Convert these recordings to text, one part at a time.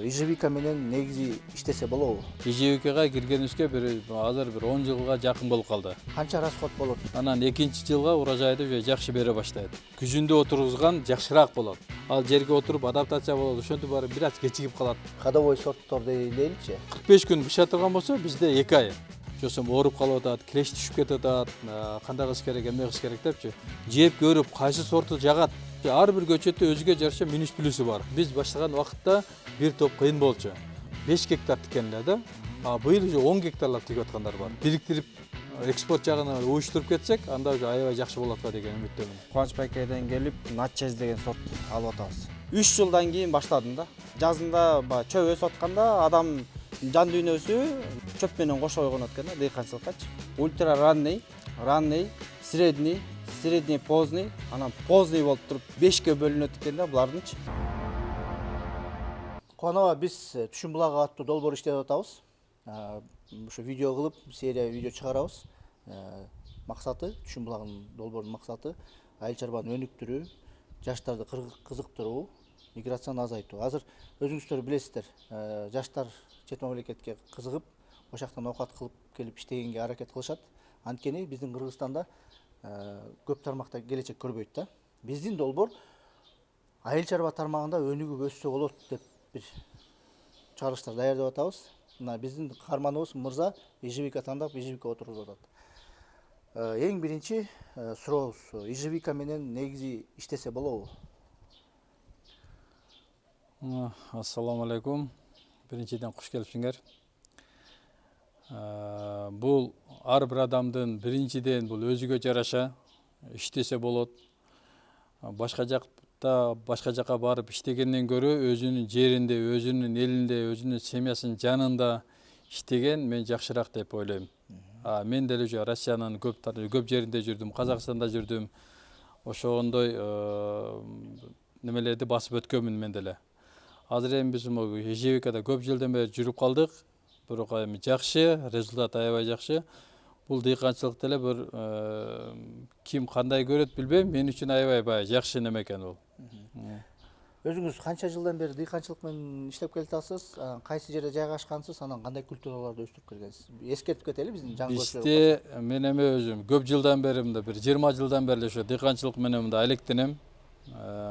ежевика менен негизи иштесе болобу? ежевикага киргенибизге азыр 10 жылга жакын болуп калды. Канча расход болот? Анан экинчи жылга урожайды уже жакшы бере баштайт. Күзүндө отургузган жакшыраак болот. Ал жерге отуруп адаптация болот. Ошентип баары бир аз кечигип калат. Кадовой сорттор дейли-чи. 45 күн быша турган болсо бизде 2 ай. Жосом ооруп калып атат, киреш түшүп кетип атат, кандай кылыш керек, эмне кылыш керек депчи. Жеп көрүп кайсы сорту жагат. Ар бир көчөттө өзүгө жараша минус плюсу бар. Биз баштаган убакытта бир топ кыйын болчу. 5 гектар тиккен эле да. Быйыл уже 10 гектарлап тигип аткандар бар. Бириктирип экспорт жагына уюштуруп кетсек, анда уже аябай жакшы болот го деген үмүттөмүн. Кубаныч байкеден келип, Натчез деген сорт алып атабыз. 3 жылдан кийин баштадым да. Жазында чөп өсүп атканда адам жан дүйнөсү чөп менен кошо койгон экен да, дыйканчылыккачы. Ультра ранний, средний, поздний, анан поздний болуп туруп 5ке бөлүнөт экен да булардынчы. Кубанова биз Түшүн булагы аттуу долбоор иштеп атабыз. Ошо видео кылып, серия видео чыгарабыз. Максаты, Түшүн булагынын долбоордун максаты айыл чарбаны өнүктүрүү, жаштарды кызыктыруу, миграцияны азайтуу. Азыр өзүңүздөр билесиздер, жаштар чет мамлекетке кызыгып, ошол жактан оокат кылып келип иштегенге аракет кылышат. Анткени биздин Кыргызстанда көп тармакта келечек көрбөйт да. Биздин долбоор айыл чарба тармагында өнүгүп өссө болот деп бир чыгарылыштар даярдап атабыз. Мына биздин каарманыбыз мырза ежевика тандап, ежевика отургузуп атат. Эң биринчи сурообуз, ежевика менен негизи иштесе болобу? Ассаламу алейкум. Биринчиден куш келипсиңер. Бул ар бир адамдын биринчиден бул өзүгө жараша иштесе болот. Башка жакка барып иштегенден көрө өзүнүн жеринде, өзүнүн элинде, өзүнүн семьясынын жанында иштеген мен жакшыраак деп ойлойм. Мен деле уже Россиянын көп жеринде жүрдүм, Казакстанда жүрдүм. Ошондой немелерди басып өткөнмүн мен деле. Азыр эми биз ежевикада көп жылдан бери жүрүп калдык. Бирок эми жакшы, результат аябай жакшы. Бул дыйканчылык деле бир ким кандай көрөт билбейм, мен үчүн аябай жакшы неме экен бул. Өзүңүз канча жылдан бери дыйканчылык менен иштеп келатасыз? Кайсы жерде жайгашкансыз? Анан кандай культураларды өстүрүп келгенсиз? Эскертип кетели биздин жаңы көрүүчүлөр. Бизде мен эми өзүм көп жылдан бери мында бир 20 жылдан бери ошо дыйканчылык менен мында алектенем.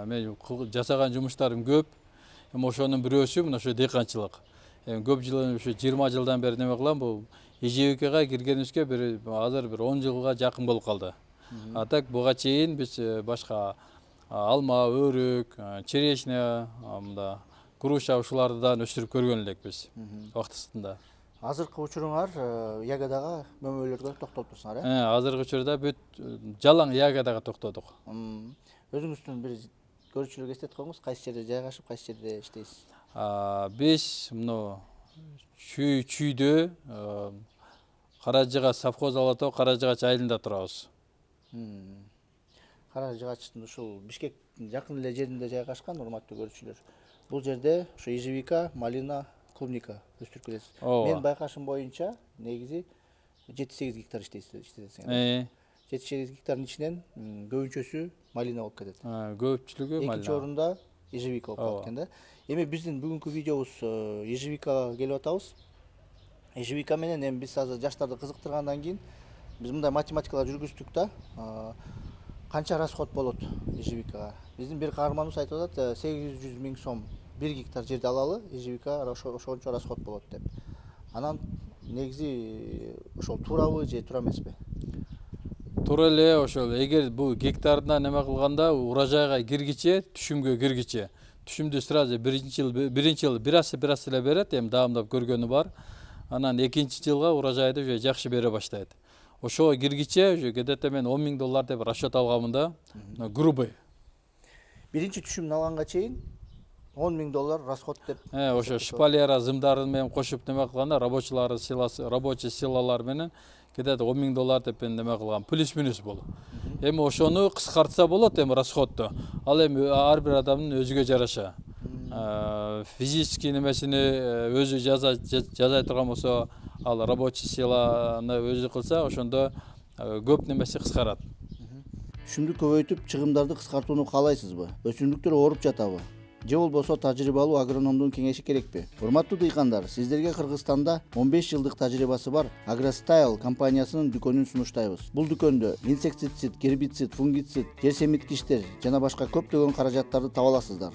Мен жасаган жумуштарым көп. Эми ошонун бирөөсү мына ошо дыйканчылык. Көп жыл ошо 20 жылдан бери неме кылам, бул ежевикага киргенибизге азыр бир 10 жылга жакын болуп калды. Так буга чейин биз башка алма, өрүк, черешня, мында груша ушулардан өстүрүп көргөн элекпиз убактысында. Азыркы учуруңар ягодага, мөмөлөргө токтолуп турсуңар, Азыркы учурда бүт жалаң ягодага токтодук. Өзүңүздүн бир көрүүчүлөргө эстетип коюңуз, кайсы жерде жайгашып, кайсы жерде иштейсиз? Биз мына чүйдө Каражыгач совхоз алатоо Каражыгач айылында турабыз. Каражыгачтын ушул Бишкектин жакын эле жеринде жайгашкан, урматтуу көрүүчүлөр. Бул жерде ошо ежевика, малина, клубника өстүрүп келесиз. Мен байкашым боюнча негизи 7-8 гектар иштейсиз. 7-8 гектардын ичинен көбүнчөсү малина болуп кетет. Көпчүлүгү малина. Экинчи орунда ежевика болуп калат экен да. Эми биздин бүгүнкү видеобуз ежевикага келип атабыз. Ежевика менен эми биз азыр жаштарды кызыктыргандан кийин биз мындай математикалар жүргүздүк да. Канча расход болот ежевикага? Биздин бир каарманыбыз айтып атат, 800 миң сом 1 гектар жерди алалы, ежевика ошончо расход болот деп. Анан негизи ошол туурабы же туура эмеспи? Туура эле ошол. Эгер бул гектарына неме кылганда урожайга киргиче, түшүмгө киргиче, түшүмдү сразу биринчи жыл бир аз эле берет, эми даамдап көргөнү бар. Анан экинчи жылга урожайды уже жакшы бере баштайт. Ошого киргиче уже где-то мен 10 миң доллар деп расчет алганмын да, грубый. Биринчи түшүмүн алганга чейин 10 миң доллар расход деп. Ошо шпалера зымдарын менен кошуп неме кылганда, рабочий силалар менен где-то 10 миң доллар деп неме кылган, плюс-минус бул. Эми ошону кыскартса болот эми расходду. Ал эми ар бир адамдын өзүгө жараша. Физический немесини өзү жазай турган болсо, ал рабочий силаны өзү кылса, ошондо көп немеси кыскарат. Түшүмдү көбөйтүп, чыгымдарды кыскартууну каалайсызбы? Өсүмдүктөр ооруп жатабы? же болбосо тажрыйбалуу агрономдун кеңеши керекпи? Урматтуу дыйкандар, сиздерге Кыргызстанда 15 жылдык тажрыйбасы бар Agrostyle компаниясынын дүкөнүн сунуштайбыз. Бул дүкөндө инсектицид, гербицид, фунгицид, жер семиткичтер жана башка көптөгөн каражаттарды таба аласыздар.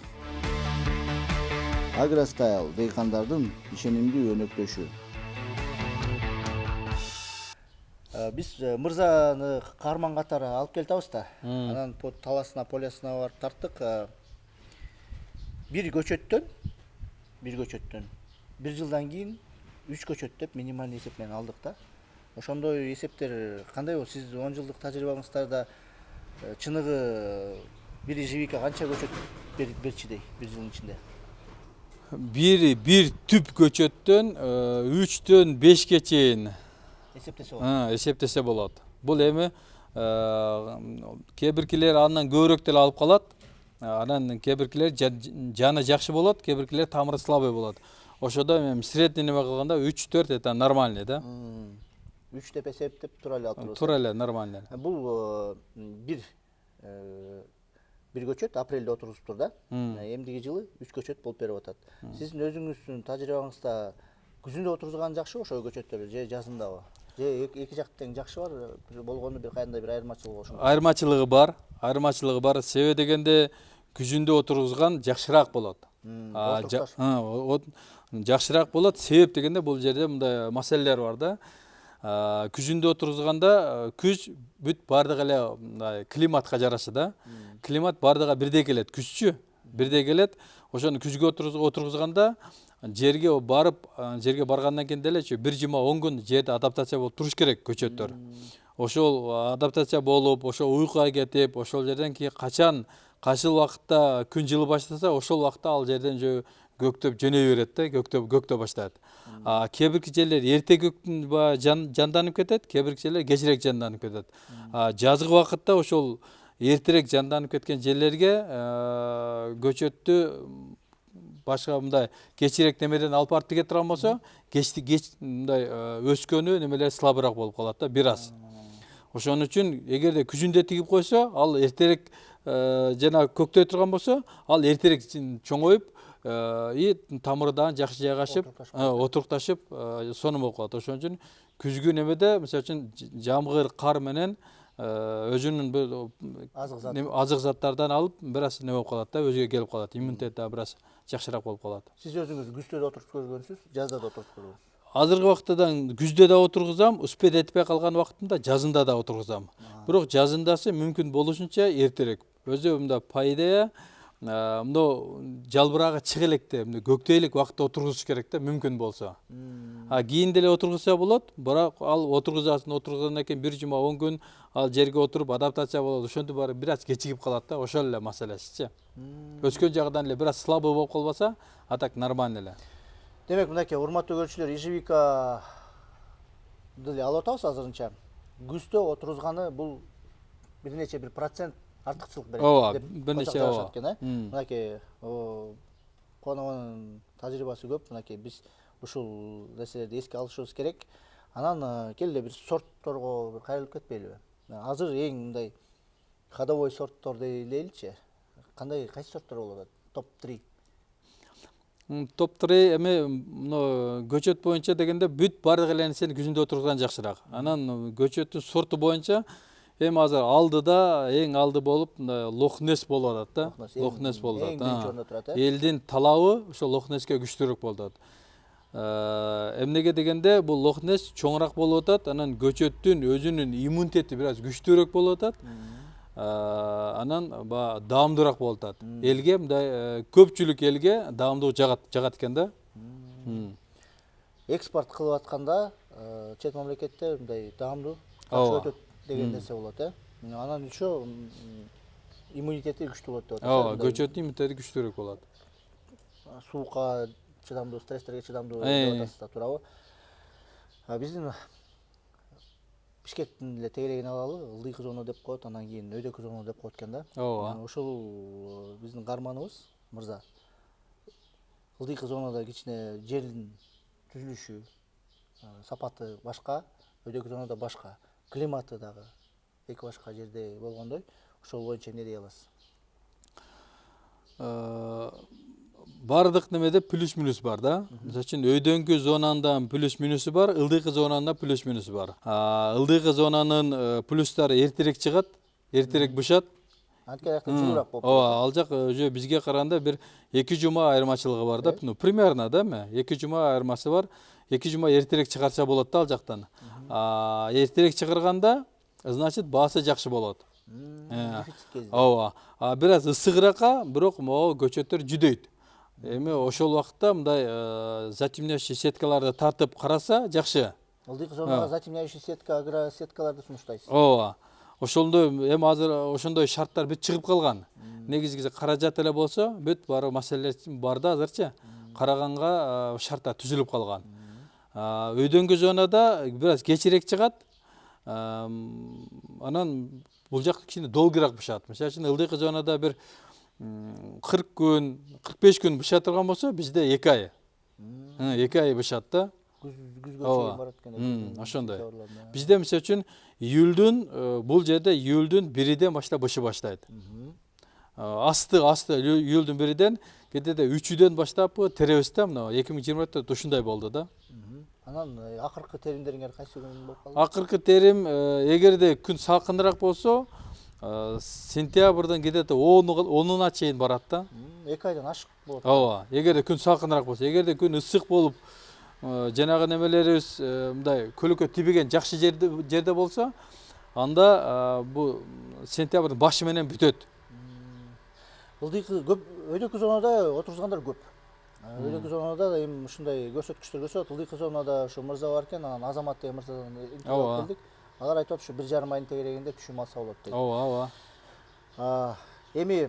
Agrostyle дыйкандардын ишенимдүү өнөктөшү. Биз мырзаны каарман катары алып келип атабыз да. Анан таласына, полясына барып тарттык. Bir göçöttөн bir жылдан кийин 3 көчөт деп минималдуу эсеп менен алдык да. Ошондой эсептер кандай болот? Сиз 10 жылдык тажрыйбаңыздарда чыныгы бир ежевика канча көчөт берчү дей бир жылдын ичинде? Bir tüp göçöttön 3'tön 5'e чейин эсептесе болот. Бул эми кээ биркилер андан көбүрөөк деле алып калат. Анан кээ биркилер жаны жакшы болот, кээ биркилер тамыры слабый болот. Ошодо эми средний неме кылганда 3-4 это нормальный да. 3 деп эсептеп тура эле алып турабыз. Тура эле нормальный. Бул бир көчөт апрелде отургузуптур да. Эмдиги жылы 3 көчөт болуп берип атат. Сиздин өзүңүздүн тажрыйбаңызда күзүндө отургузган жакшы ошол көчөттөрдү же жазындабы? Же эки жак тең жакшы бар болгону бир кандай бир айырмачылыгы ошондо? Айырмачылыгы бар. Себеби дегенде күзүндө отургузган жакшыраак болот. Жакшыраак болот. Себеп дегенде бул жерде мындай маселелер бар да. Күзүндө отургузганда күз бүт бардыгы эле климатка жараша да. Климат бардыгы бирдей келет, күзчү бирдей келет. Ошону күзгө отургузганда жерге баргандан кийин делечи 1 жума 10 күн жерде адаптация болуп туруш керек көчөттөр. Ошол адаптация болуп, ошол уйкуга кетип, ошол жерден кийин качан кайсыл убакытта күн жылы баштаса, ошол убакытта ал жерден көктөп жөнөй берет да, көктөп баштайт. Кээ бирки жерлер эрте жанданып кетет, кээ бирки жерлер кечирээк жанданып кетет. Жазгы убакытта ошол эртерээк жанданып кеткен жерлерге көчөттү башка мындай кечирээк немеден алып барып тиге турган болсо, кеч мындай өскөнү немелер слабыраак болуп калат да, бир аз. Ошон үчүн эгерде күзүндө тигип койсо, ал эртерээк жана көктөй турган болсо, ал эртерээк чоңоюп, тамыры дагы жакшы жайгашып, отурукташып, сонун болуп калат. Ошон үчүн күзгү немеде, мисалы үчүн жамгыр, кар менен өзүнүн азык заттардан алып, бир аз неме болуп калат да, өзүгө келип калат. Иммунитет да бир аз жакшыраак болуп калат. Сиз өзүңүз күздө да отуруп көргөнсүз, жазда да отуруп көргөнсүз? Азыркы убакытта күздө да отургузам, успеть этпей калган убактымда жазында да отургузам. Бирок жазындасы мүмкүн болушунча эртерээк. Өзү мында по идее мындай жалбырагы чыга электе, көктөй элек убакытта отургузуш керек да, мүмкүн болсо. Кийин деле отургузса болот, бирок ал отургузгандан кийин 1 жума 10 күн ал жерге отуруп адаптация болот. Ошентип баары бир аз кечигип калат да, ошол эле маселесичи. Өскөн жагынан эле бир аз слабый болуп калбаса, а так нормально эле. Демек, мынакей урматтуу көрүүчүлөр, ежевика деле алып атабыз азырынча. Күздө отургузганы бул бир нече бир процент артыкчылык берет. Ооба, бир нече ооба. Мынакей Конованын тажрыйбасы көп. Мынакей биз ушул нерселерди эске алышыбыз керек. Анан келе бир сортторго бир кайрылып кетпейлиби? Азыр эң мындай ходовой сорттор дейличи. Кайсы сорттор болуп атат? Топ 3. Топ 3 эми көчөт боюнча дегенде бүт бардык эле нерсени күзүндө отургузган жакшыраак. Анан көчөттүн сорту боюнча эми азыр алдыда эң алды болуп Лохнес болуп атат да. Лохнес болуп атат. Элдин талабы ошо Лохнеске күчтүүрөөк болуп атат. Эмнеге дегенде бул Лохнес чоңураак болуп атат, анан көчөттүн өзүнүн иммунитети бир аз күчтүүрөөк болуп атат. Анан даамдуураак болуп атат. Элге мындай көпчүлүк элге даамдуу жагат экен да. Экспорт кылып атканда чет мамлекетте мындай даамдуу жакшы өтөт деген нерсе болот, Анан еще иммунитети күчтүү болот деп атат. Ооба, көчөттүн иммунитети күчтүүрөөк болот. Суукка чыдамдуу, стресстерге чыдамдуу деп атасыз да, туурабы? Биздин Бишкектин эле тегерегин алалы, ылдыйкы зона деп коет, анан кийин өйдөкү зона деп коет экен да. Ооба. Ошол биздин карманыбыз, мырза. Ылдыйкы зонада кичине жердин түзүлүшү, сапаты башка, өйдөкү зонада башка, климаты дагы эки башка жерде болгондой, ошол боюнча эмне дей аласыз? бардык немеде плюс минус бар да. Мисалы үчүн өйдөңкү зонанда плюс минусу бар, ылдыйкы зонанда плюс минусу бар. Ылдыйкы зонанын плюстары эртерээк чыгат, эртерээк бышат. Анткени жакта жылуураак болуп. Ооба, ал жак уже бизге караганда бир 2 жума айырмачылыгы бар да. Ну, примерно да, 2 жума айырмасы бар. 2 жума эртерээк чыгарса болот да ал жактан. Эртерээк чыгарганда, значит, баасы жакшы болот. Ооба. Бир аз ысыгыраакка, бирок могу көчөттөр жүдөйт. Эми ошол убакытта мындай затемняющий сеткаларды тартып караса жакшы. Ылдыйкы зонага затемняющий сетка, агросеткаларды сунуштайсыз. Ооба. Ошондой эми азыр ошондой шарттар бүт чыгып калган. Негизги каражат эле болсо, бүт баары маселелер бар да азырчы. Караганга шарттар түзүлүп калган. Өйдөңкү зонада бир аз кечирээк чыгат. Анан бул жак кичине долгураак бышат. Мисалы үчүн ылдыйкы зонада бир 40 күн, 45 күн быша турган болсо, бизде 2 ай. 2 ай бышат да. Күзгө чейин барат экен. Ошондой. Бизде мисалы үчүн июлдун бул жерде июлдун 1-ден баштап бышы баштайт. Асты июлдун 1-ден, кедеде 3-дөн баштап теребиз да, мына 2024-тө ушундай болду да. Анан акыркы теримдериңер кайсы күн болуп калды? Акыркы терим эгерде күн салкыныраак болсо, сентябрдын кедете 10-уна чейин барат да. 2 айдан ашык болот. Ооба, эгерде күн салкыныраак болсо, эгерде күн ысык болуп, жанагы немелерибиз мындай көлөккө тийбеген жакшы жерде болсо, анда бу сентябрдын башы менен бүтөт. Ылдыйкы көп, өйдөңкү зонада отургузгандар көп. Өйдөңкү зонада эми ушундай көрсөткүчтөр көрсөтөт. Ылдыйкы зонада ушу мырза бар экен, анан Азамат деген мырзадан интервью келдик. Алар айтып атат, ушу 1,5 айдын тегерегинде түшүм алса болот дейт. Ооба. Эми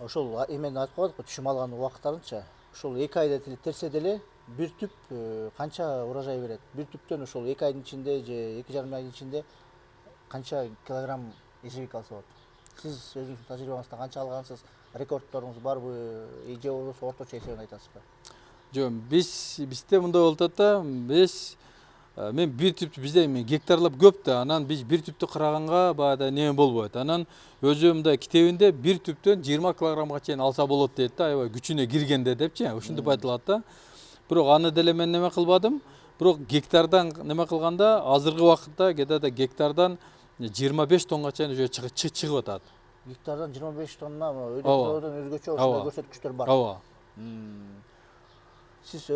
ошол эмен айтып коет, түшүм алган убакыттарынча, ошол 2 айда терсе деле бир түп канча урожай берет? Бир түптөн ошол 2 айдын ичинде же 2,5 айдын ичинде канча килограмм ежевика алса болот? Сиз өзүңүздүн тажрыйбаңызда канча алгансыз? Рекордторуңуз барбы? Же болбосо орточо эсебин айтасызбы? Жок, бизде мындай болуп атат да, мен бир түптү бизде гектарлап көп да, анан биз бир түптү караганга баягы неме болбойт. Анан өзү мындай китебинде бир түптөн 20 килограммга чейин алса болот дейт да, аябай күчүнө киргенде депчи, ушинтип айтылат да. Бирок аны деле мен неме кылбадым. Бирок гектардан неме кылганда азыркы убакытта кедеде гектардан 25 тоннга чейин уже чыгып атат. Гектардан 25 тонна өйдөңкүлөрдөн өзгөчө ошондой көрсөткүчтөр бар. Ооба. Сиз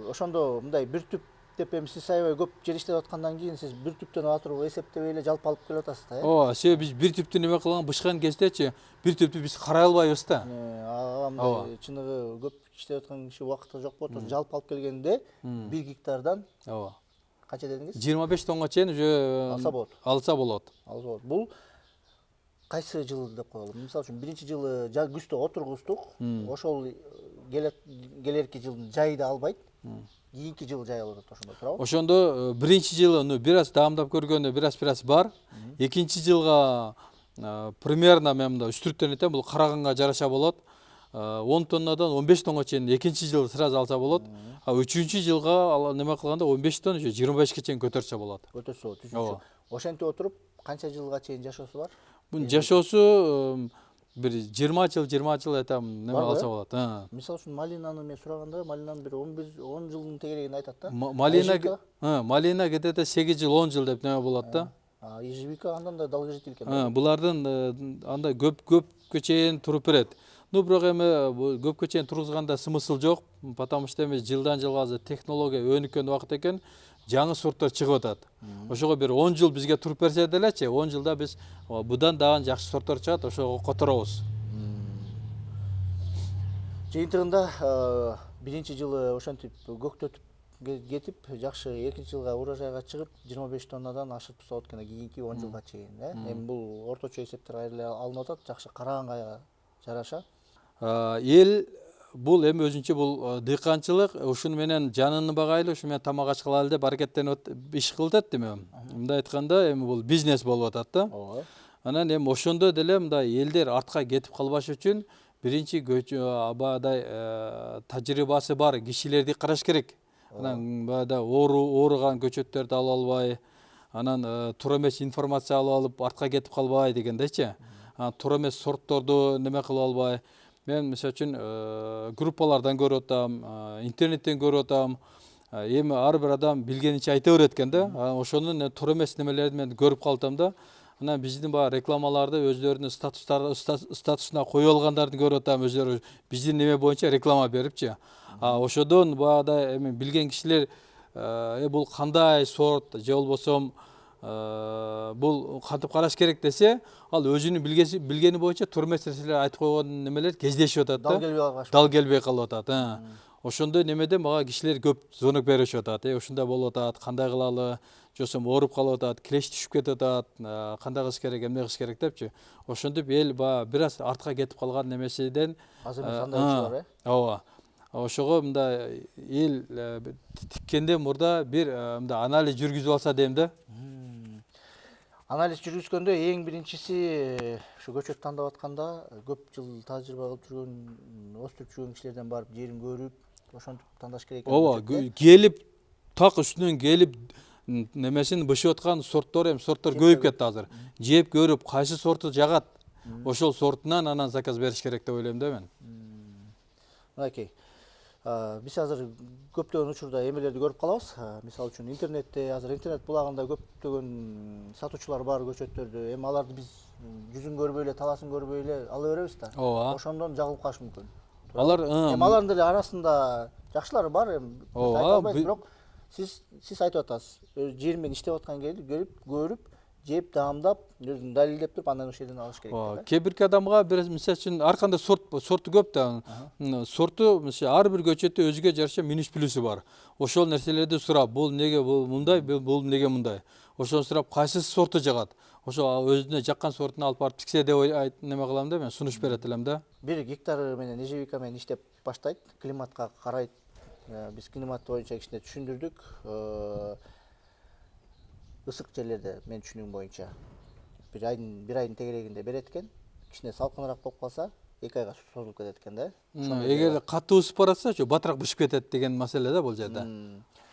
ошондо мындай бир түп деп эми сиз аябай көп жер иштеп аткандан кийин сиз бир түптөн ала туруп эсептебей эле жалпы алып келип атасыз да, э? Ооба, себеби биз бир түптү неме кылган бышкан кездечи бир түптү биз карай албайбыз да. Мындай чыныгы көп иштеп аткан киши убакыты жок болот. Жалпы алып келгенде 1 гектардан канча дедиңиз? 25 тонга чейин уже алса болот. Бул кайсы жыл деп коелу? Мисалы үчүн биринчи жылы күздө отургуздук. Ошол келерки жылдын жайда албайт. Кийинки жылы жай алып атат, ошондой туурабы? Ошондо биринчи жылы бир аз даамдап көргөндө бир аз бар. Экинчи жылга примерно мен мында 3-4 айтам, бул караганга жараша болот. 10 тоннадан 15 тонга чейин экинчи жылы сразу алса болот. Үчүнчү жылга неме кылганда 15 тонн же 25ке чейин көтөрсө болот. Ошентип отуруп канча жылга чейин жашоосу бар? Бунун жашоосу бир 20 жыл айтам неме алса болот. Мисалы үчүн малинаны мен сураганда, малинаны бир 10 жылдын тегерегинде айтат да. Малина кедете 8 жыл 10 жыл деп неме болот да. Ежевика андан да дал жетил экен. Булардын андай көпкө чейин туруп берет. Бирок эми көпкө чейин тургузганда смысл жок, потому что эми жылдан жылга технология өнүккөн убакыт экен, жаңы сорттор чыгып атат. Ошого бир 10 жыл бизге туруп берсе делечи, 10 жылда биз будан дагы жакшы сорттор чыгат, ошого которобуз. Жыйынтыгында биринчи жылы ошентип көктөтүп кетип, жакшы экинчи жылга урожайга чыгып, 25 тоннадан ашып болот экен кийинки 10 жылга чейин, Эми бул орточо эсептер кайра алынып атат, жакшы караганга жараша. Эл бул эми өзүнчө бул дыйканчылык, ушуну менен жанын багайлы, ушу менен тамак ачкылайлы деп аракеттенип иш кылып атат эми. Мындай айтканда эми бул бизнес болуп атат да. Анан эми ошондо деле мындай элдер артка кетип калбаш үчүн биринчи абадай тажрыйбасы бар кишилерди караш керек. Анан баягы ооруган көчөттөрдү ала албай, анан туура эмес информация алып артка кетип калбай дегендейчи. туура эмес сортторду неме кылып албай, мен мисалы үчүн группалардан көрүп атам, интернеттен көрүп атам. Эми ар бир адам билгенинче айта берет экен да. Ошонун туура эмес немелерин мен көрүп калдым да. Анан биздин баягы рекламаларды өздөрүнүн статусуна коюп алгандарды көрүп атам, өздөрү биздин неме боюнча реклама берипчи. Ошодон баягыдай эми билген кишилер бул кандай сорт же болбосо бул кантип караш керек десе, ал өзүнүн билгени боюнча туура эмес нерселер айтып койгон немелер кездешип атат да. Дал келбей калып атат. Ошондой немеде мага кишилер көп звонок беришип атат. Ушундай болуп атат, кандай кылалы, же болбосо ооруп калып атат, килеш түшүп кетип атат, кандай кылыш керек, эмне кылыш керек депчи. Ошентип эл баягы бир аз артка кетип калган немеседен азыр сандайчы бар, ооба. Ошого мындай эл тиккенден мурда бир мындай анализ жүргүзүп алса дейм да. Анализ жүргүзгөндө эң биринчиси ушу көчөт тандап атканда көп жыл тажрыйба кылып жүргөн, өстүрүп жүргөн кишилерден барып жерин көрүп, ошентип тандаш керек экен. Ооба, келип так үстүнөн келип немесин бышып аткан сорттор көбөйүп кетти азыр. Жеп көрүп кайсы сорту жагат, ошол сортунан анан заказ бериш керек деп ойлойм да мен. Мынакей. Биз азыр көптөгөн учурда эмелерди көрүп калабыз. Мисалы үчүн интернетте, азыр интернет булагында көптөгөн сатуучулар бар көчөттөрдү. Эми аларды биз жүзүн көрбөй эле, таласын көрбөй эле ала беребиз да. Ооба. Ошондон жагылып калышы мүмкүн. Алар Эми алардын деле арасында жакшылары бар, эми ооба, бирок сиз айтып атасыз. Жери менен иштеп аткан келип көрүп, жеп, даамдап, өзүн далилдеп туруп андан ошол жерден алыш керек. Кээ бирки адамга бир мисалы үчүн ар кандай сорту көп да. Сорту мисалы ар бир көчөттө өзүгө жараша минус плюсу бар. Ошол нерселерди сурап, бул неге бул мындай, бул неге мындай. Ошону сурап, кайсы сорту жагат. Ошо өзүнө жаккан сортуна алып барып тиксе деп неме кылам да, мен сунуш берет элем да. 1 гектар менен ежевика менен иштеп баштайт, климатка карайт. Биз климат боюнча кичине түшүндүрдүк. Ысык жерлерде мен түшүнүгүм боюнча бир айдын тегерегинде берет экен. Кичине салкыныраак болуп калса 2 айга созулуп кетет экен да. Эгер катуу ысып баратса, батыраак бышып кетет деген маселе да бул жерде.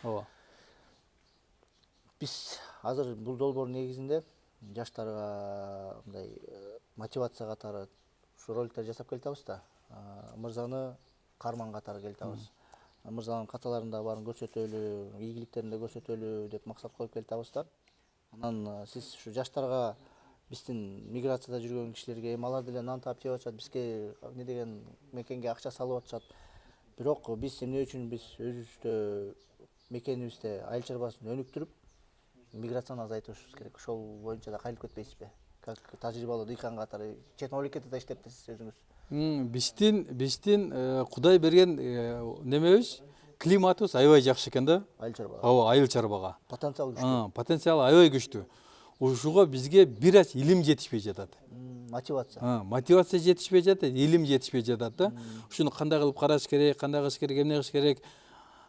Ооба. Биз азыр бул долбоор негизинде жаштарга мындай мотивация катары ушу роликтер жасап келатабыз да. Мырзаны карман катары келатабыз. Мырзанын каталарында баарын көрсөтөлү, ийгиликтерин да көрсөтөлү деп максат коюп келатабыз да. Анан сиз ушу жаштарга, биздин миграцияда жүргөн кишилерге, эми алар деле нан таап жеп атышат, бизге не деген мекенге акча салып атышат. Бирок биз эмне үчүн биз өзүбүздө мекенибизде айыл чарбасын өнүктүрүп, миграцияны азайтышыбыз керек. Ошол боюнча да кайрылып кетпейсизби? Как тажрыйбалуу дыйкан катары чет мамлекетте да иштептиз өзүңүз. Биздин Кудай берген немебиз, климатыбыз аябай жакшы экен да. Айыл чарбага. Ооба, айыл чарбага. Потенциал күчтүү. Потенциал аябай күчтүү. Ушуга бизге бир аз илим жетишпей жатат. Мотивация жетишпей жатат, илим жетишпей жатат да. Ушуну кандай кылып караш керек, кандай кылыш керек, эмне кылыш керек.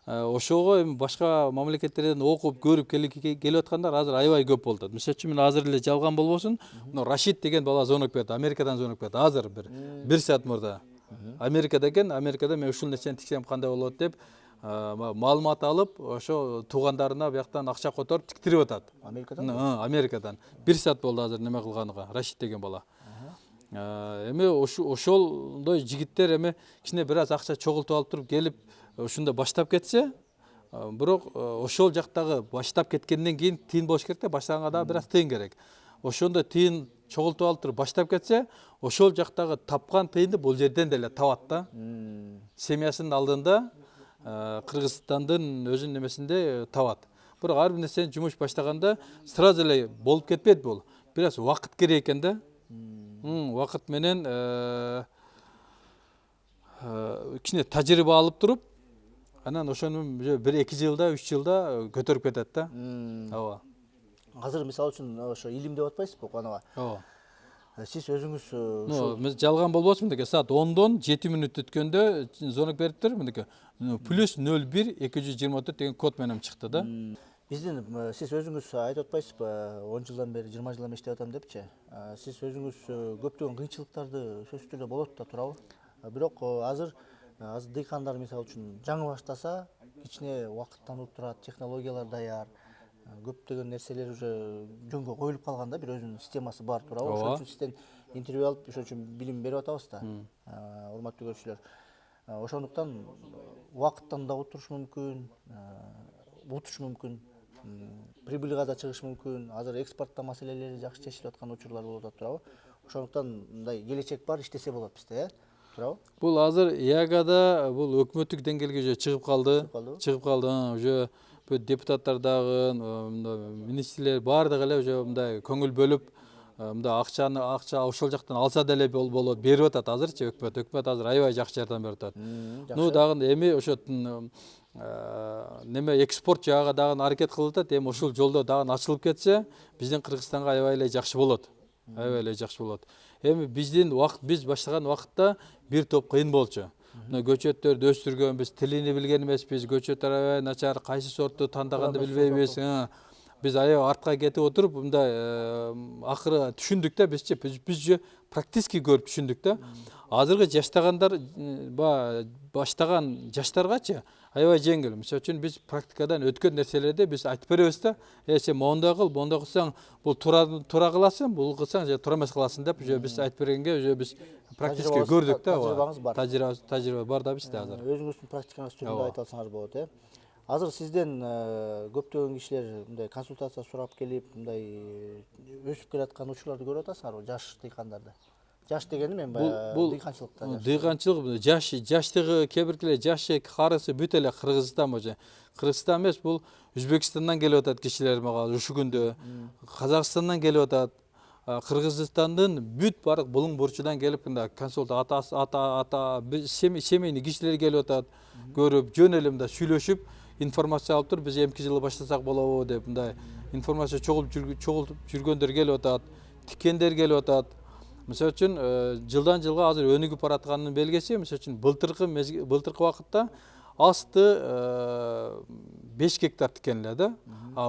Ошого эми башка мамлекеттерден окуп, көрүп келип аткандар азыр аябай көп болуп атат. Мисалы үчүн мен азыр эле жалган болбосун, Рашид деген бала звонок берди, Америкадан звонок берди. Азыр бир саат мурда. Америкада экен, Америкада мен ушул нерсени тиксем кандай болот деп маалымат алып, ошо туугандарына бияктан акча которуп тиктирип атат. Америкадан? Америкадан. 1 саат болду азыр неме кылганыга, Рашид деген бала. Эми ошолдой жигиттер эми кичине бир аз акча чогултуп алып туруп келип ушунда баштап кетсе, бирок ошол жактагы баштап кеткенден кийин тыйын болуш керек да, баштаганга дагы бир аз тыйын керек. Ошондо тыйын чогултуп алып туруп баштап кетсе, ошол жактагы тапкан тыйынды бул жерден деле табат да. Семьясынын алдында Кыргызстандын өзүнүн немесинде табат. Бирок ар бир нерсени жумуш баштаганда сразу эле болуп кетпейт бул. Бир аз убакыт керек экен да. Убакыт менен кичине тажрыйба алып туруп, анан ошону 1-2 жылда, 3 жылда көтөрүп кетет да. Ооба. Азыр мисалы үчүн ошо илим деп атпайсызбы канага? Ооба. Сиз өзүңүз Мен жалган болбосун мындай саат 10дон 7 мүнөт өткөндө звонок бериптир, мындай +01 224 деген код менен чыкты да. Сиз өзүңүз айтып атпайсызбы, 10 жылдан бери, 20 жылдан бери иштеп атам депчи. Сиз өзүңүз көптөгөн кыйынчылыктарды сөзсүз түрдө болот да, туурабы? Бирок азыр дыйкандар мисалы үчүн жаңы баштаса, кичине убакыттанып турат, технологиялар даяр, көптөгөн нерселер уже жөнгө коюлуп калган да, бир өзүнүн системасы бар, туурабы? Ошон үчүн сизден интервью алып ошон үчүн билим берип атабыз да. Урматтуу көрүүчүлөр. Ошондуктан убакыттан да утуруш мүмкүн, прибыльга да чыгыш мүмкүн. Азыр экспортто маселелери жакшы чечилип аткан учурлар болуп атат, туурабы? Ошондуктан мындай келечек бар, иштесе болот бизде, туурабы? Бул азыр ягада бул өкмөттүк деңгээлге уже чыгып калды. Чыгып калды. Уже бул депутаттар дагы, министрлер баардыгы эле уже мындай көңүл бөлүп, мындай акча ошол жактан алса деле болот, берип атат азырчы өкмөт. Өкмөт азыр аябай жакшы жардам берип атат. Ну дагы эми ошо неме экспорт жагы дагы аракет кылып атат. Эми ушул жолдо дагы ачылып кетсе, биздин Кыргызстанга аябай эле жакшы болот. Аябай эле жакшы болот. Эми биз баштаган убакытта бир топ кыйын болчу. Мына көчөттөрдү өстүргөнбүз, тилини билген эмеспиз, көчөттөр аябай начар, кайсы сортту тандаганды билбейбиз. Биз аябай артка кетип отуруп, мындай акыры түшүндүк да, биз же практически көрүп түшүндүк да. Азыркы жаштагандар, баштаган жаштаргачы аябай жеңил. Мисалы үчүн биз практикадан өткөн нерселерди биз айтып беребиз да. Сен мондай кыл, мондай кылсаң бул туура кыласың, бул кылсаң же туура эмес кыласың деп уже биз айтып бергенге уже биз практически көрдүк да. Тажрыйбаңыз бар. Тажрыйба бар да бизде азыр. Өзүңүздүн практикаңыз түрүндө айта алсаңыз болот, Азыр сизден көптөгөн кишилер мындай консультация сурап келип, мындай өсүп келаткан учурларды көрүп атасыңарбы, жаш дыйкандарды? Жаш дегеним мен баягы дыйканчылыкта. Дыйканчылык жаштыгы кебиркилер жашы карысы бүт эле Кыргызстан болчу. Кыргызстан эмес, бул Өзбекстандан келип атат кишилер мага ушул күндө. Казакстандан келип атат. Кыргызстандын бүт барык булуң бурчудан келип мындай консульт семейный кишилер келип атат. Көрүп, жөн эле мындай сүйлөшүп, информация алып туруп, биз эмки жылы баштасак болобу деп мындай информация чогултуп жүргөндөр келип атат. Тиккендер келип атат. Мисалы үчүн жылдан жылга азыр өнүгүп баратканын белгиси, мисалы үчүн былтыркы убакытта асты 5 гектар тиккенлер да.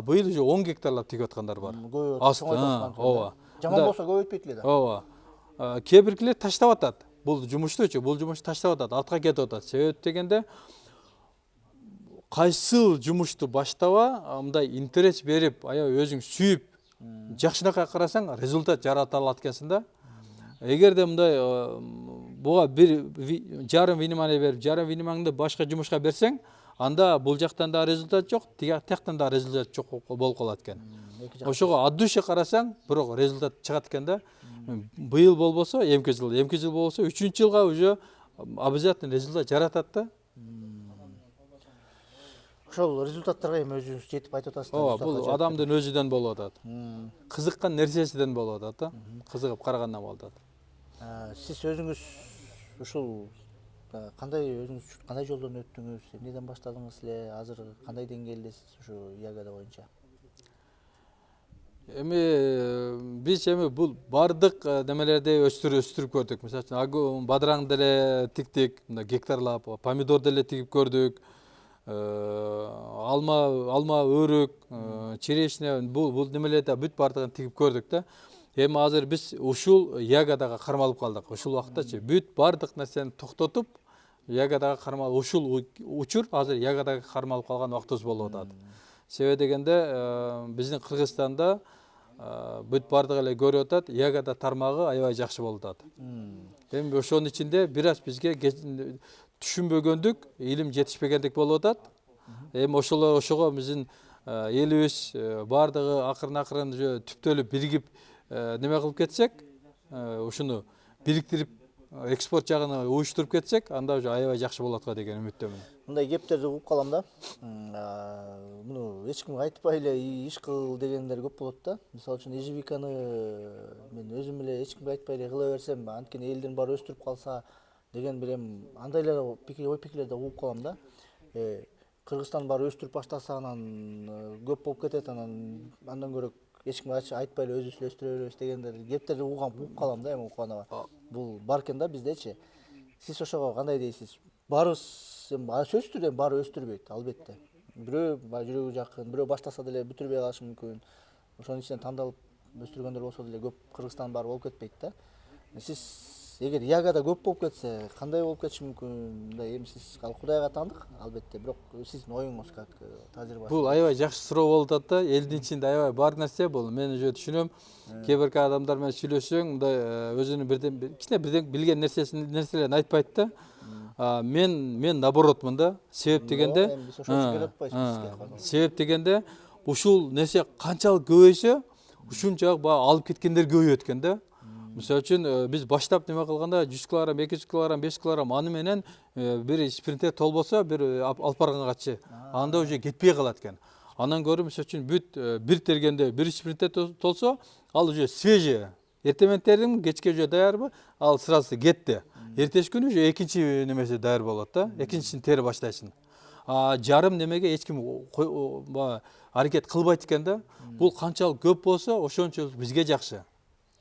Быйыл уже 10 гектарлап тигип аткандар бар. Асты, ооба. Жаман болсо көбөйтпөйт эле да. Ооба. Кебиркилер таштап атат. Бул жумуштучу, таштап атат, артка кетип атат. Себеп дегенде кайсыл жумушту баштаба, мындай интерес берип, аябай өзүң сүйүп, жакшынакай карасаң, результат жарата алат экенсиң да. Эгерде мындай буга бир жарым внимание берип, жарым вниманиеңди башка жумушка берсең, анда бул жактан да результат жок, тияктан да результат жок болуп калат экен. Ошого от души карасаң, бирок результат чыгат экен да. Быйыл болбосо, эмки жыл болбосо, 3-чү жылга уже обязательно результат жаратат да. Ошол результаттарга эми өзүңүз жетип айтып атасыздар. Ооба, бул адамдын өзүдөн болуп атат. Кызыккан нерсесинен болуп атат да. Кызыгып карагандан болуп атат. Сиз өзүңүз ушул кандай жолдон өттүңүз, эмнеден баштадыңыз эле, азыр кандай деңгээлдесиз ушу ягода боюнча? Биз бул бардык немелерди өстүрүп көрдүк. Мисалы үчүн бадыраң деле тиктик, гектарлап, помидор деле тигип көрдүк. Алма, өрүк, черешня, бул немелерди бүт бардыгын тигип көрдүк да. Эми азыр биз ушул ягодага кармалып калдык. Ушул убактачы бүт бардык нерсени токтотуп, ягодага кармалып, ушул учур азыр ягодага кармалып калган убактыбыз болуп атат. Себеби дегенде биздин Кыргызстанда бүт бардыгы эле көрүп атат, ягода тармагы аябай жакшы болуп атат. Эми ошонун ичинде бир аз бизге түшүнбөгөндүк, илим жетишпегендик болуп атат. Эми ошого биздин элибиз бардыгы акырын түптөлүп биригип неме кылып кетсек, ушуну бириктирип экспорт жагына уюштуруп кетсек, анда уже аябай жакшы болот го деген үмүттөмүн. Мындай кептерди угуп калам да. Муну эч кимге айтпай эле иш кыл дегендер көп болот да. Мисалы үчүн ежевиканы мен өзүм эле эч кимге айтпай эле кыла берсем, анткени элдин баары өстүрүп калса деген бир андай эле ой пикирлерди угуп калам да. Кыргызстан баары өстүрүп баштаса анан көп болуп кетет, андан көрө эч кимге айтпай эле өзүбүз өстүрө беребиз дегендер кептерди угуп калам да эми укканыма. Бул бар экен да биздечи. Сиз ошого кандай дейсиз? Барыбыз сөзсүз түрдө баары өстүрбөйт, албетте. Бирөө жүрөгү жакын, бирөө баштаса деле бүтүрбөй калышы мүмкүн. Ошонун ичинен тандалып өстүргөндөр болсо деле көп Кыргызстан баары болуп кетпейт да. Сиз эгер ягада көп болуп кетсе кандай болуп кетиши мүмкүн? Мындай эми сиз ал Кудайга таандык албетте, бирок сиздин оюңуз как тажрыйба? Бул аябай жакшы суроо болуп атат да. Элдин ичинде аябай бар нерсе бул. Мен уже түшүнөм. Кээ бир адамдар менен сүйлөшсөң, мындай өзүнүн кичине бирден билген нерселерин айтпайт да. Мен наоборотмун да. Себеп дегенде, эми биз ошончо келип атпайбызбы сизге? себеп дегенде ушул нерсе канчалык көбөйсө, ушунчалык баягы алып кеткендер көбөйөт экен да. Мисалы үчүн биз баштап неме кылганда 100 килограмм, 200 килограмм, 5 килограмм аны менен бир спринтер толбосо бир алып баргангачы анда уже кетпей калат экен. Андан көрө мисалы үчүн бүт бир тергенде бир спринтер толсо, ал уже свежий. Эртементердин кечке уже даярбы? Ал сразу кетти. Эртеш күнү уже экинчи немеси даяр болот да. Экинчисин тере баштайсың. Жарым немеге эч ким аракет кылбайт экен да. Бул канчалык көп болсо, ошончолук бизге жакшы.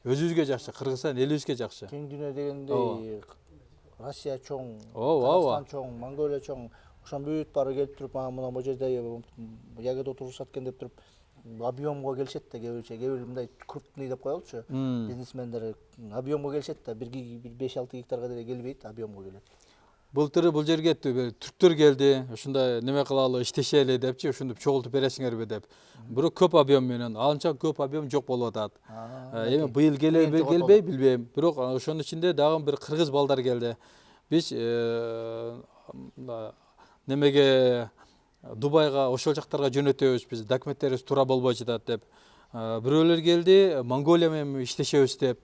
Өзүбүзгө жакшы, Кыргызстан элибизге жакшы. Кең дүйнө дегендей Россия чоң, Ооба. Кыргызстан чоң, Монголия чоң. Ошон бүт баары келип туруп, мына могу жерде ягода отурушат экен деп туруп, объемго келишет да кээ бир мындай крупный деп коелучу. Бизнесмендер объемго келишет да, бир 5-6 гектарга деле келбейт, объемго келет. Былтыры бул жерге түрктөр келди, ушундай неме кылалы, иштешели депчи, ушинтип чогултуп бересиңерби деп. Бирок көп объем менен, анча көп объем жок болуп атат. Эми быйыл келбей билбейм. Бирок ошонун ичинде дагы бир кыргыз балдар келди. Биз немеге Дубайга, ошол жактарга жөнөтөбүз, биз документтерибиз туура болбой жатат деп. Бирөөлөр келди, Монголия менен иштешебиз деп.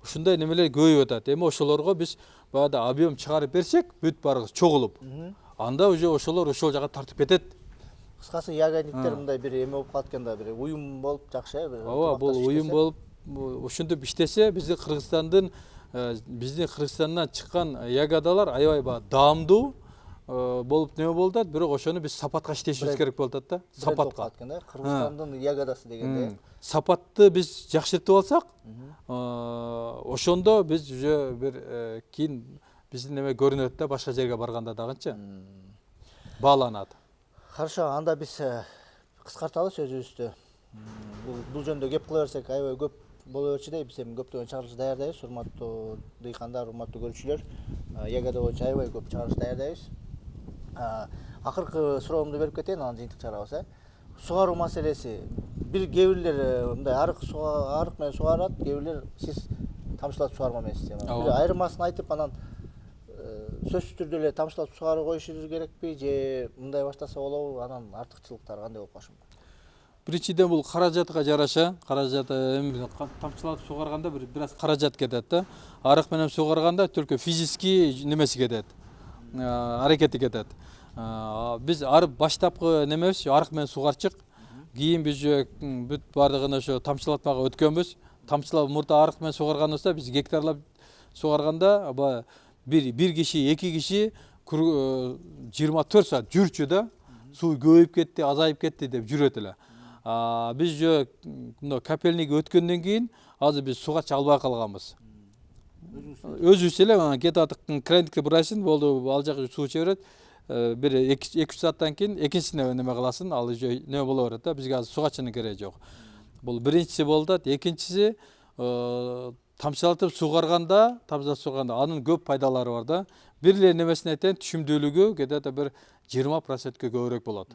Ушундай немелер көбөйүп атат. Эми ошолорго биз баягы объем чыгарып берсек, бүт баарыбыз чогулуп, анда уже ошолор ошол жака тартып кетет. Кыскасы ягодниктер мындай бир эме болуп калат экен да, бир уюм болуп жакшы, Ооба, бул уюм болуп ушинтип иштесе, биздин Кыргызстандан чыккан ягодалар аябай даамдуу болуп неме болуп атат, бирок ошону биз сапатка иштешибиз керек болуп атат да. Сапатка. Кыргызстандын ягодасы дегенде. Сапатты биз жакшыртып алсак, ошондо биз уже бир кийин биздин неме көрүнөт да, башка жерге барганда дагычы бааланат. Хорошо, анда биз кыскарталы сөзүбүздү. Бул жөнүндө кеп кыла берсек аябай көп боло берчү. Биз эми көптөгөн чыгарылыш даярдайбыз, урматтуу дыйкандар, урматтуу көрүүчүлөр. Ягода боюнча аябай көп чыгарылыш даярдайбыз. Акыркы суроомду берип кетейин, анан жыйынтык чыгарабыз. Сугаруу маселеси. Кээ бирлер мындай арык менен сугарат, кээ бирлер сиз тамчылатып сугарма эмессиз. Бир айырмасын айтып, анан сөзсүз түрдө эле тамчылатып сугаруу коюшубуз керекпи же мындай баштаса болобу? Анан артыкчылыктары кандай болуп калышы мүмкүн? Биринчиден бул каражатка жараша, эми тамчылатып сугарганда бир аз каражат кетет да. Арык менен сугарганда только физический немеси кетет. Аракети кетет. Биз баштапкы немебиз арык менен сугарчык. Кийин биз бүт бардыгын ошо тамчылатмага өткөнбүз. Тамчылап мурда арык менен сугарганыбызда биз гектарлап сугарганда бир киши, эки киши 24 саат жүрчү да. Суу көбөйүп кетти, азайып кетти деп жүрөт эле. Биз же капельниге өткөндөн кийин азыр биз суга албай калганбыз. Өзүбүз эле кетип атып крандикти бурайсың, болду, ал жак суу иче берет. Бир 2-3 сааттан кийин экинчисине неме кыласың, ал уже неме боло берет да. Бизге азыр сугачынын кереги жок. Бул биринчиси болуп атат. Экинчиси тамчылатып сугарганда анын көп пайдалары бар да. Бир эле немесин айтайын, түшүмдүүлүгү кетет бир 20%ке көбүрөөк болот.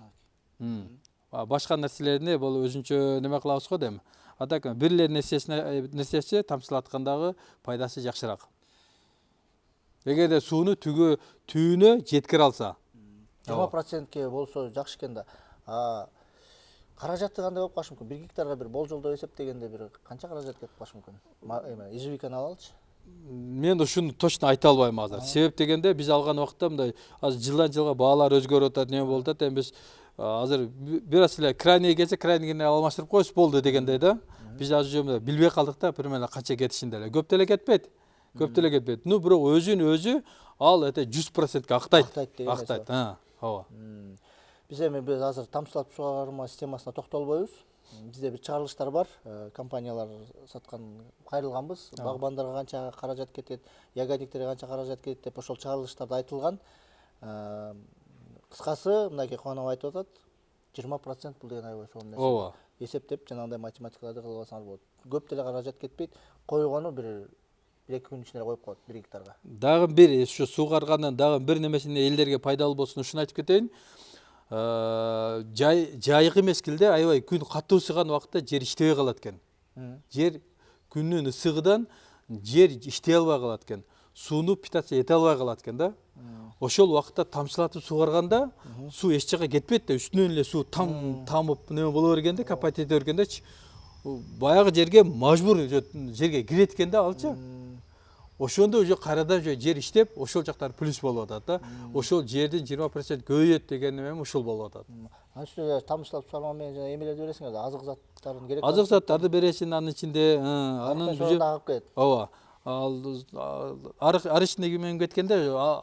Башка нерселерди бул өзүнчө неме кылабыз го дейм. Так бир эле нерсеси тамчылаткандагы пайдасы жакшыраак. Эгерде сууну түбүнө жеткире алса. 20%ке болсо жакшы экен да. Каражаты кандай болуп калышы мүмкүн? 1 гектарга бир болжолдоо эсептегенде бир канча каражат кетип калышы мүмкүн? Ежевиканы алалычы. Мен ушуну точно айта албайм азыр. Себеп дегенде биз алган убакта мындай азыр жылдан жылга баалар өзгөрүп атат, неме болуп атат. Эми биз азыр бир аз эле крайний келсе, крайнийни алмаштырып коебуз болду дегендей да. Биз азыр билбей калдык да, примерно канча кетишин деле. Көп деле кетпейт. Бирок өзү ал 100%ке актайт. Ооба. Биз азыр тамчылатып сугарма системасына токтолбойбуз. Бизде бир чыгарылыштар бар, компаниялар саткан кайрылганбыз. Багбандарга канча каражат кетет, ягодниктерге канча каражат кетет деп ошол чыгарылыштарда айтылган. Кыскасы, мынакей Кубанов айтып атат, 20% бул деген аябай сонун нерсе. Ооба. Эсептеп жанагындай математикаларды кылып алсаңар болот. Көп деле каражат кетпейт. Койгону бир 1-2 күн ичинде коюп коет 1 гектарга. Дагы бир ушу суугаргандан дагы бир немесине элдерге пайдалуу болсун ушуну айтып кетейин. Жайкы мезгилде аябай күн катуу ысыган убакытта жер иштебей калат экен. Жер күндүн ысыгынан жер иштей албай калат экен. Сууну питаться эте албай калат экен да. Ошол убакытта тамчылатып суугарганда суу эч жака кетпейт да, үстүнөн эле суу тамып неме боло бергенде, капать эте бергендечи баягы жерге мажбур жерге кирет экен да алчы. Ошондо уже кайрадан жер иштеп, ошол жактар плюс болуп атат да. Ошол жердин 20% көбөйөт деген неме ушул болуп атат. Анын үстүнө тамчылап суугарган менен жана эмелерди бересиңер, азык заттарын керек. Азык заттарды бересиң анын ичинде, анын агып кетет. ооба. Ар ичиндеги менен кеткенде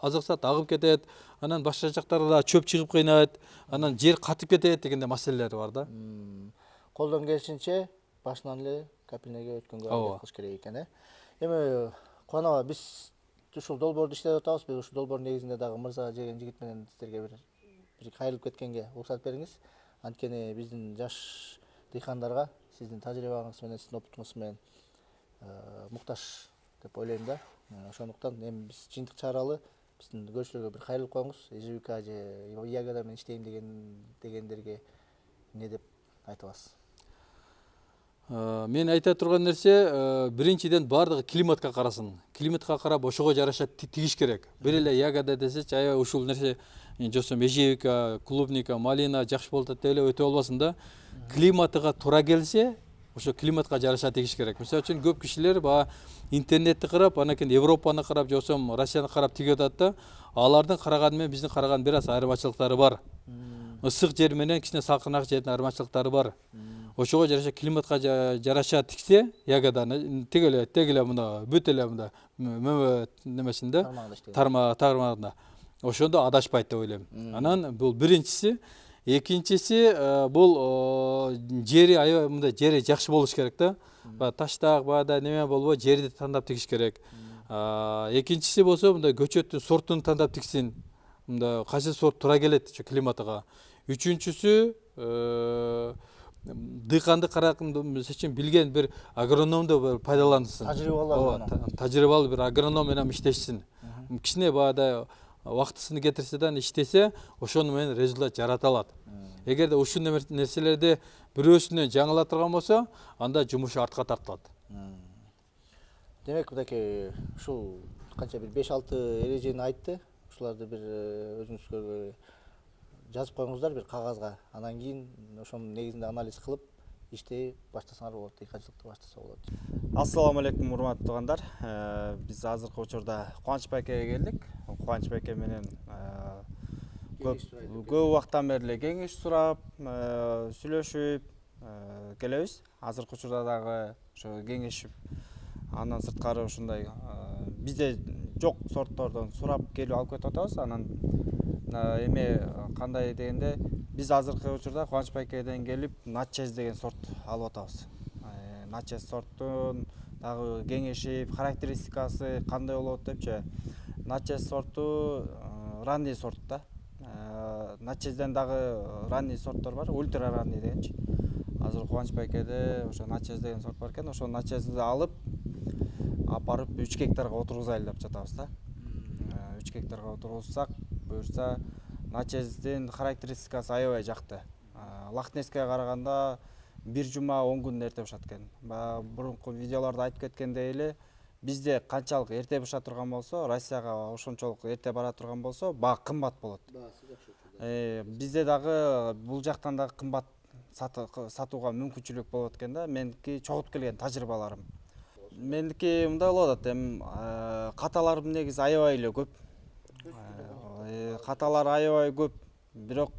азык зат агып кетет, анан башка жактарда чөп чыгып кыйнайт, анан жер катып кетет дегенде маселелер бар да. Колдон келишинче башынан эле капельныйга өткөнгө аракет кылыш керек экен. Эми Кубаныч, биз ушул долбоорду иштеп атабыз. Биз ушул долбоор негизинде дагы Мырза деген жигит менен сиздерге бир кайрылып кеткенге уруксат бериңиз. Анткени биздин жаш дыйкандарга сиздин тажрыйбаңыз менен, сиздин опытуңуз менен муктаж деп ойлойм да. Ошондуктан эми биз жыйынтык чыгаралы, биздин көрүүчүлөргө бир кайрылып коюңуз. ЖВК же ягода менен иштейм дегендерге эмне деп айта аласыз? Мен айта турган нерсе, биринчиден бардыгы климатка карасын. Климатка карап ошого жараша тигиш керек. Бир эле ягода десечи, аябай ушул нерсе жосом ежевика, клубника, малина жакшы болот деп эле өтө болбосун да. Климатыга туура келсе, ошо климатка жараша тигиш керек. Мисалы үчүн көп кишилер интернетти карап, анан кийин Европаны карап, жосом Россияны карап тигип атат да. Алардын караганы менен биздин караган бир аз айырмачылыктары бар. Ысык жер менен кичине салкыныраак жердин айырмачылыктары бар. Ошого жараша климатка жараша тиксе, ягоданы тег эле мына бүт эле мына немесинде тармагында. Ошондо адашпайт деп ойлойм. Анан бул биринчиси, экинчиси бул жери аябай мындай жери жакшы болуш керек да. Таштак баада неме болбой жерди тандап тигиш керек. Экинчиси болсо мындай көчөттүн сортун тандап тиксин. Мында кайсы сорт туура келет климатыга. Үчүнчүсү дыйканды караган билген бир агрономду пайдалансын. Тажрыйбалуу бир агроном менен иштешсин. Кичине баада убактысын кетирсе да иштесе, ошону менен результат жарата алат. Эгерде ушул нерселерди бирөөсүнөн жаңыла турган болсо, анда жумушу артка тартылат. Демек, мынакей ушул канча бир 5-6 эрежени айтты. Ушуларды бир өзүңүзгө жазып коюңуздар бир кагазга. Анан кийин ошонун негизинде анализ кылып иштей баштасаңар болот, дыйканчылыкты баштаса болот. Ассаламу алейкум, урматтуу туугандар. Биз азыркы учурда Кубаныч байкеге келдик. Кубаныч байке менен көп убакыттан бери эле кеңеш сурап, сүйлөшүп келебиз. Азыркы учурда дагы ошо кеңешип, андан сырткары ушундай бизде жок сорттордон сурап келип алып кетип атабыз. Анан эме кандай дегенде, биз азыркы учурда Кубаныч байкеден келип Начес деген сорт алып атабыз. Начес сорттун дагы кеңешип, характеристикасы кандай болот депчи. Начес сорту ранний сорт да. Начезден дагы ранний сорттор бар, ультра ранний дегенчи. Азыр Кубаныч байкеде ошо Начес деген сорт бар экен. Ошо Начести алып апарып 3 гектарга отургузайлы деп жатабыз да. 3 гектарга отургузсак, буюрса Начездин характеристикасы аябай жакты. Лахнескке караганда 1 жума 10 күн эрте бышат экен. Бурунку видеолордо айтып кеткендей эле, бизде канчалык эрте быша турган болсо, Россияга ошончолук эрте бара турган болсо, баа кымбат болот. Бизде дагы бул жактан да кымбат сатууга мүмкүнчүлүк болот экен да. Меники чогулуп келген тажрыйбаларым. Меники мындай болуп атат, каталарым негизи аябай эле көп. Каталар аябай көп, бирок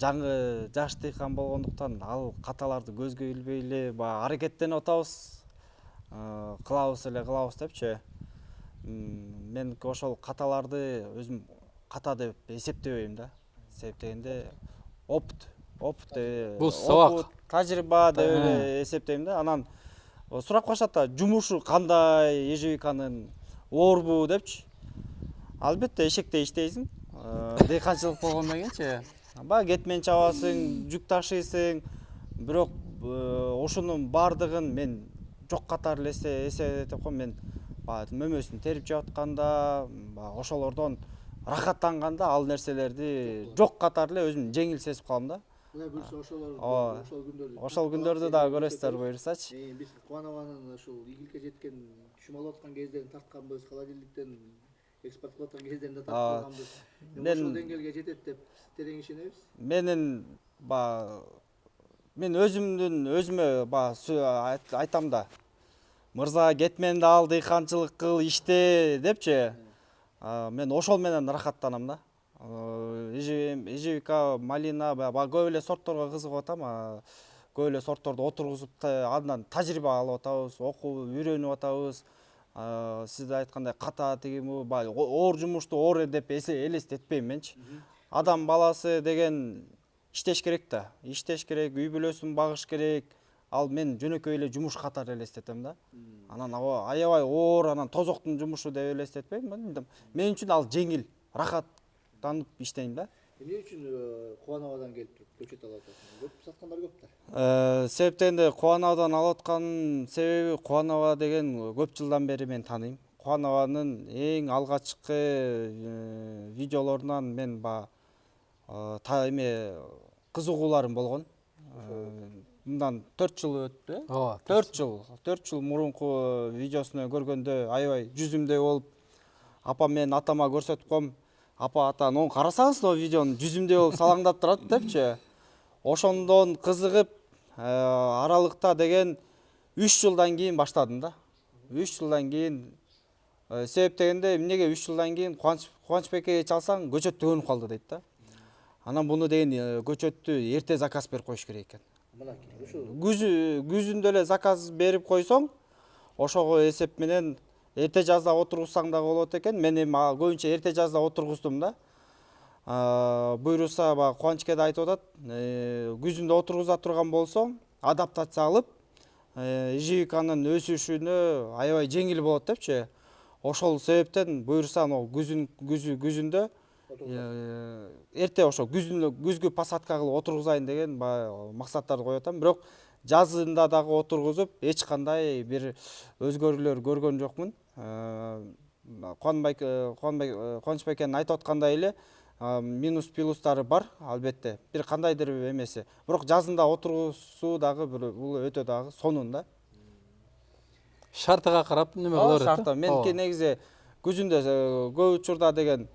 жаңы жаш дыйкан болгондуктан ал каталарды көзгө илбей эле аракеттенип атабыз. Кылабыз депчи. Мен ошол каталарды өзүм ката деп эсептебейм да. Эсептегенде опыт бул сабак, тажрыйба деп эле эсептейм да. Анан сурап калышат да, жумушу кандай, ежевиканын оорбу депчи. Албетте эшекте иштейсиң, дыйканчылык болгондон кийинчи. Кет менен чабасың, жүк ташыйсың, бирок ошонун бардыгын мен жок катары эле эсептеп коем. Мен мөмөсүн терип жеп атканда, ошолордон рахаттанганда ал нерселерди жок катары эле өзүм жеңил сезип калам да. Кудай буйрса Ошол күндөрдү да көрөсүздөр буйрсачы. Биз Кубанованын ушул ийгиликке жеткен түшүм алып аткан кездерин тартканбыз, холодильниктен экспорт кылып аткан кездерин да тартканбыз. Ошол деңгээлге жетет деп терең ишенебиз. Мен өзүмө айтам да. Мырза кетмен да ал дыйканчылык кыл, иште депчи. Мен ошол менен рахаттанам да. Ежевика, малина, көп эле сортторго кызыгып атам. Көп эле сортторду отургузуп, андан тажрыйба алып атабыз, окуп, үйрөнүп атабыз. Сиз да айткандай ката тигими, оор жумушту оор деп элестетпейм менчи. Адам баласы деген иштеш керек да. Иштеш керек, үй бүлөсүн багыш керек. Ал мен жөнөкөй эле жумуш катары элестетем да. Анан аябай оор, анан тозоктун жумушу деп элестетпейм. Мен үчүн ал жеңил, рахаттанып иштейм да. Эмне үчүн Кубановадан келип туруп көчөт алып атасың? Көп саткандар көп да. Себептен Кубановадан алып аткан себеби, Кубанова деген көп жылдан бери мен тааныйм. Кубанованын эң алгачкы видеолорунан мен кызыгууларым болгон. Мындан 4 жыл өттү. 4 жыл мурунку видеосуну көргөндө аябай жүзүмдөй болуп, апа мен атама көрсөтүп коем. Апа, ата, оң карасаңыз, о видеону жүзүмдөй болуп салаңдап турат депчи. Ошондон кызыгып, аралыкта деген 3 жылдан кийин баштадым да. 3 жылдан кийин себеп дегенде эмнеге 3 жылдан кийин Кубанычбекке чалсаң көчөт төгөнүп калды дейт да. Анан буну деген көчөттү эрте заказ берип коюш керек экен. Күзүндө эле заказ берип койсоң, ошого эсеп менен эрте жазда отургузсаң да болот экен. Мен эми көбүнчө эрте жазда отургуздум да. Буйруса Кубанычке да айтып атат, күзүндө отургуза турган болсоң, адаптация алып, ежевиканын өсүшүнө аябай жеңил болот депчи. Ошол себептен буйруса күзүндө эрте ошо күзгү посадка кылып отургузайын деген максаттарды коюп атам. Бирок жазында дагы отургузуп, эч кандай бир өзгөрүүлөр көргөн жокмун. Кубанычбекенин айтып аткандай эле минус плюстары бар, албетте. Бир кандайдыр эмеси. Бирок жазында отургузуу дагы бул өтө дагы сонун да. Шартыга карап неме кыла берет. Шарты. Меники негизи күзүндө көп учурда деген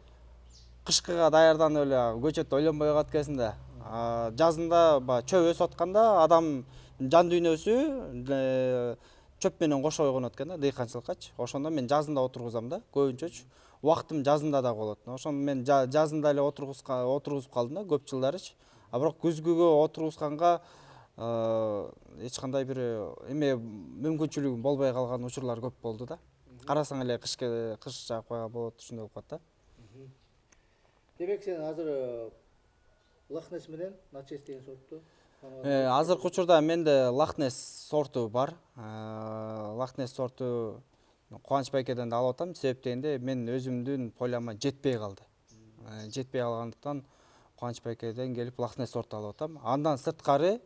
кышкыга даярданып эле көчөт ойлонбой калат кезинде. Жазында чөп өсүп атканда адам жан дүйнөсү чөп менен кошо ойгонот экен да, дыйканчылыккачы. Ошондо мен жазында отургузам да, көбүнчөчү. Убактым жазында да болот. Ошондо мен жазында эле отургузуп калдым да көп жылдарычы. Бирок күзгүгө отургузганга эч кандай бир эме мүмкүнчүлүгүм болбой калган учурлар көп болду да. Карасаң эле кыш жаап койгон болот, ушундай болуп калат да. Демек сен азыр Лахнес менен Начес деген сортту? Азыркы учурда менде Лахнес сорту бар. Лахнес сорту Кубанычбекеден да алып атам. Себеп дегенде мен өзүмдүн поляма жетпей калды. Жетпей калгандыктан Кубанычбекеден келип Лахнес сорту алып атам. Андан сырткары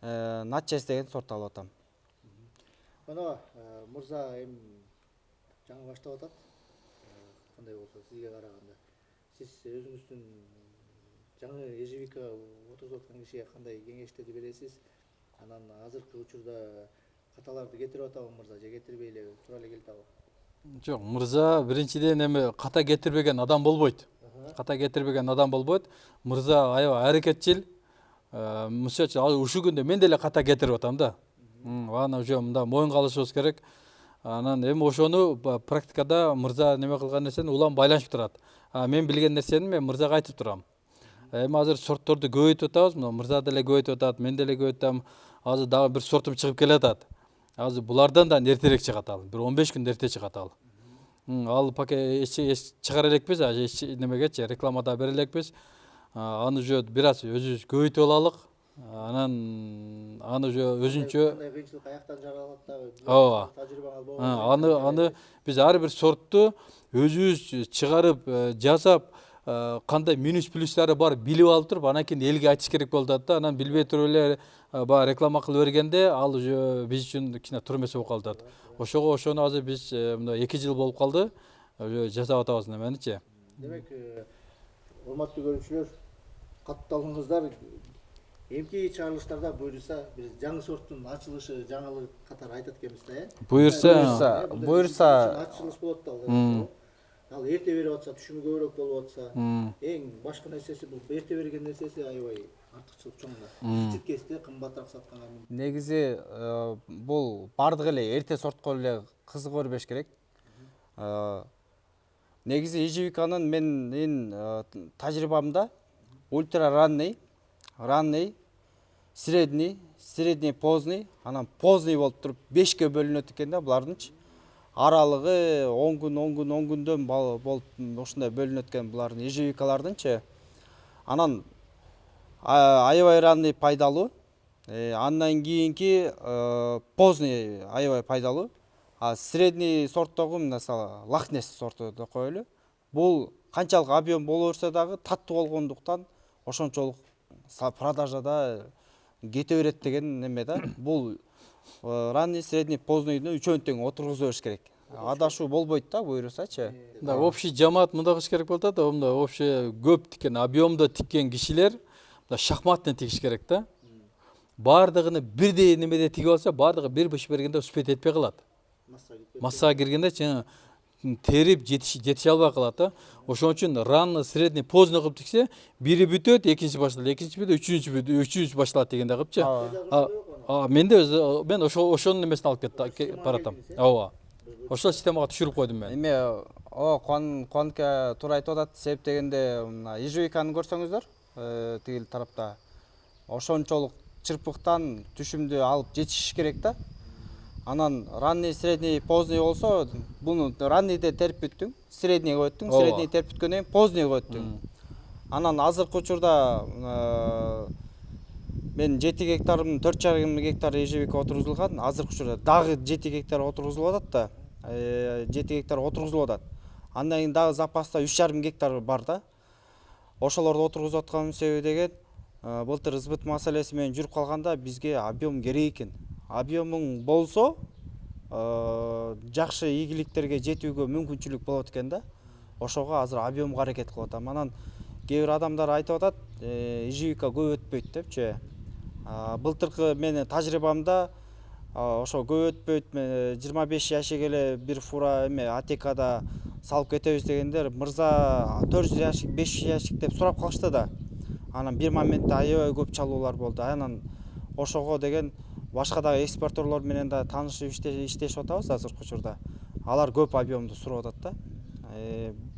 Начес деген сорт алып атам. Мырза эми жаңы баштап атат. Кандай болсо сизге караганда сиз өзүңүздүн жаңы ежевика отургузуп аткан кишиге кандай кеңештерди бересиз? Анан азыркы учурда каталарды кетирип атабы мырза же кетирбей эле тура эле келатабы? Жок, мырза биринчиден эми ката кетирбеген адам болбойт. Мырза аябай аракетчил. Мисалы үчүн ушул күндө мен деле ката кетирип атам да. Аны уже мында моюнга алышыбыз керек. Анан эми ошону практикада мырза неме кылган нерсени улам байланышып турат. Мен билген нерсени мен мырзага айтып турам. Эми азыр сортторду көбөйтүп атабыз. Мырза деле көбөйтүп атат, мен деле көбөйтүп атам. Азыр дагы бир сортум чыгып келатат. Азыр булардан да эртерээк чыгат ал. Бир 15 күн эрте чыгат ал. Ал паке чыгара элекпиз, немегечи рекламада бере элекпиз. Аны уже бир аз өзүбүз көбөйтүп алалык. Анан аны уже өзүнчө кандай кыйынчылык аяктан жаралат дагы. Ооба. Тажрыйбаңыз болбойбу. Аны биз ар бир сортту өзүбүз чыгарып, жасап, кандай минус плюстары бар билип алып туруп анан кийин элге айтыш керек болуп атат да. Анан билбей туруп эле баягы реклама кылып бергенде ал уже биз үчүн кичине туура эмес болуп калат. Ошону азыр биз мындай 2 жыл болуп калды жасап атабыз неменичи. Демек, урматтуу көрүүчүлөр, каттуу алыңыздар. Эмки чыгарылыштарда буюрса бир жаңы сорттун ачылышы жаңылык катары айтат экенбиз да, Буюрса ачылыш болот да. Ал эрте берип атса, түшүмү көбүрөөк болуп атса, эң башкы нерсеси бул эрте берген нерсеси аябай артыкчылык чоң да. Четкести кымбатыраак сатканга. негизи бул бардык эле эрте сортко эле кызык бербеш керек. Негизи ежевиканын менин тажрыйбамда ультра ранний, средний, поздний, анан поздний болуп туруп 5ке бөлүнөт экен да булардынчы. Аралыгы 10 күндөн болуп ушундай бөлүнөт экен булардын ежевикалардынчы. Анан аябай ранний пайдалуу. Андан кийинки поздний аябай пайдалуу. Средний сорттогу мисалы Лахнес сорту деп коелу. Бул канчалык объем боло берсе дагы таттуу болгондуктан ошончолук продажада кете берет деген неме да. Бул ранний, средний, поздныйны үчөөнү тең отургуза бериш керек. Адашуу болбойт да буюрсачы. Да, общий жамаат мындай кылыш керек болот да. Мындай общий көп тиккен, объемдо тиккен кишилер шахматный тигиш керек да. Бардыгыны бирдей немеде тигип алса, бардыгы бир быш бергенде успеть этпей калат. Массага киргенде терип жетише албай калат да. Ошон үчүн ранный, средний, поздный кылып тиксе, бири бүтөт, экинчи башталат, экинчи бүтөт, үчүнчү башталат дегенде кылыпчы. Мен ошонун немесин алып баратам. Ооба. Ошол системага түшүрүп койдум мен. Эме Куанке туура айтып атат, себеп дегенде ежевиканы көрсөңүздөр, тигил тарапта ошончолук чырпыктан түшүмдү алып жетишиш керек да. Анан ранний, средний, поздний болсо, буну раннийде терип бүттүң, средний койдуң, средний терип бүткөндөн кийин поздний койдуң. Анан азыркы учурда мен 7 гектарым, 4,5 гектар ежевика отургузулган. Азыркы учурда дагы 7 гектар отургузулуп атат да. 7 гектар отургузулуп атат. Андан кийин дагы запаста 3,5 гектар бар да. Ошолорду отургузуп атканын себеби деген былтыр сбыт маселеси менен жүрүп калганда бизге объем керек экен. Объемуң болсо, жакшы ийгиликтерге жетүүгө мүмкүнчүлүк болот экен да. Ошого азыр объемго аракет кылып атам. Анан кээ бир адамдар айтып атат, ежевика көп өтпөйт депчи. Былтыркы менин тажрыйбамда ошо көп өтпөйт, 25 жашыга эле бир фура атекада салып кетебиз дегендер мырза 4 жашык, 5 жашык деп сурап калышты да. Анан бир моментте аябай көп чалуулар болду. Анан ошого деген башка дагы экспортерлор менен да таанышып иштешип атабыз азыркы учурда. Алар көп объемду сурап атат да.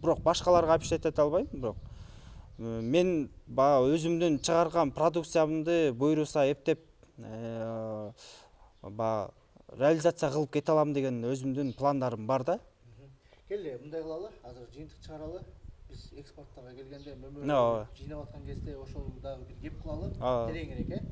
Бирок башкаларга обещать эте албайм, бирок мен өзүмдүн чыгарган продукциямды буюрса эптеп реализация кылып кете алам деген өзүмдүн пландарым бар да. Келе, мындай кылалы, азыр жыйынтык чыгаралы. Биз экспорттага келгенде мөмө жыйнап аткан кезде ошол дагы бир кеп кылалы. Тереңирээк,